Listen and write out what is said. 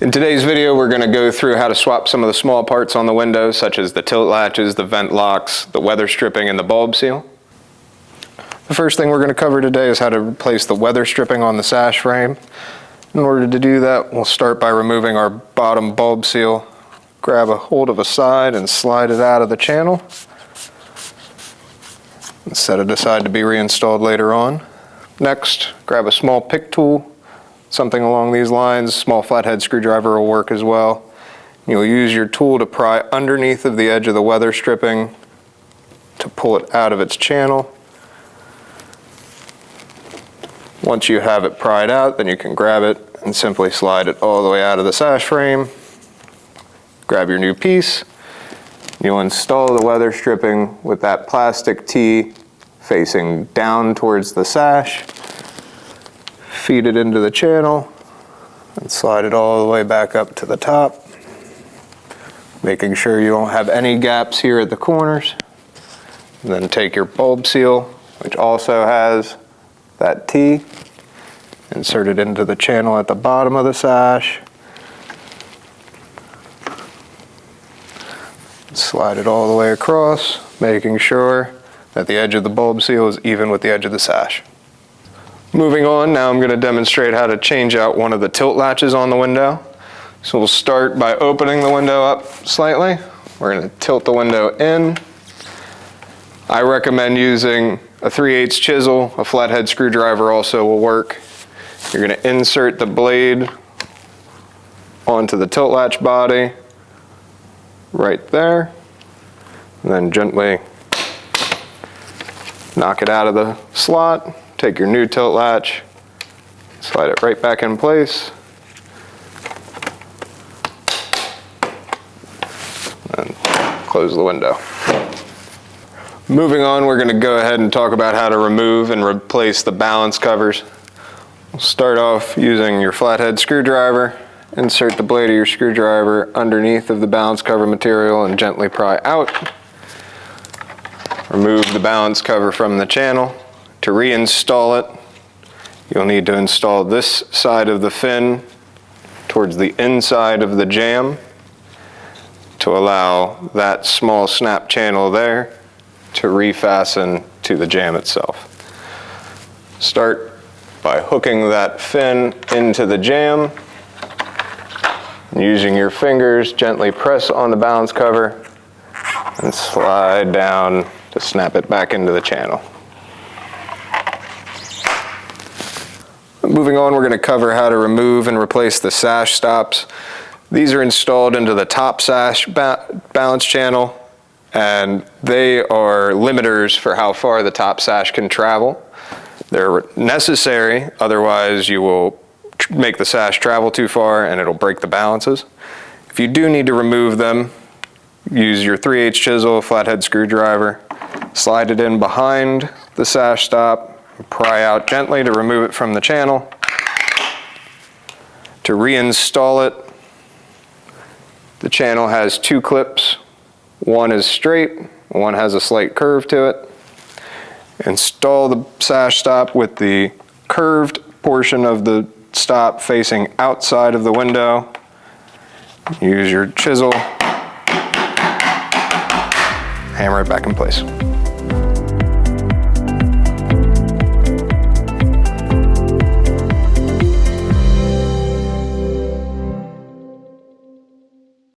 In today's video, we're going to go through how to swap some of the small parts on the window, such as the tilt latches, the vent locks, the weather stripping, and the bulb seal. The first thing we're going to cover today is how to replace the weather stripping on the sash frame. In order to do that, we'll start by removing our bottom bulb seal. Grab a hold of a side and slide it out of the channel. And set it aside to be reinstalled later on. Next, grab a small pick tool, something along these lines. Small flathead screwdriver will work as well. You'll use your tool to pry underneath of the edge of the weather stripping to pull it out of its channel. Once you have it pried out, then you can grab it and simply slide it all the way out of the sash frame. Grab your new piece. You'll install the weather stripping with that plastic T facing down towards the sash. Feed it into the channel and slide it all the way back up to the top, making sure you don't have any gaps here at the corners. And then take your bulb seal, which also has that T, insert it into the channel at the bottom of the sash, slide it all the way across, making sure that the edge of the bulb seal is even with the edge of the sash. Moving on, now I'm going to demonstrate how to change out one of the tilt latches on the window. So we'll start by opening the window up slightly. We're going to tilt the window in. I recommend using a 3/8 chisel. A flathead screwdriver also will work. You're going to insert the blade onto the tilt latch body right there, and then gently knock it out of the slot. Take your new tilt latch, slide it right back in place, and close the window. Moving on, we're going to go ahead and talk about how to remove and replace the balance covers. We'll start off using your flathead screwdriver. Insert the blade of your screwdriver underneath of the balance cover material and gently pry out. Remove the balance cover from the channel. To reinstall it, you'll need to install this side of the fin towards the inside of the jamb to allow that small snap channel there to refasten to the jamb itself. Start by hooking that fin into the jamb. Using your fingers, gently press on the balance cover and slide down to snap it back into the channel. Moving on, we're going to cover how to remove and replace the sash stops. These are installed into the top sash balance channel, and they are limiters for how far the top sash can travel. They're necessary, otherwise you will make the sash travel too far and it'll break the balances. If you do need to remove them, use your 3/8 chisel, flathead screwdriver, slide it in behind the sash stop, pry out gently to remove it from the channel. To reinstall it, the channel has two clips. One is straight, one has a slight curve to it. Install the sash stop with the curved portion of the stop facing outside of the window. Use your chisel, hammer it back in place.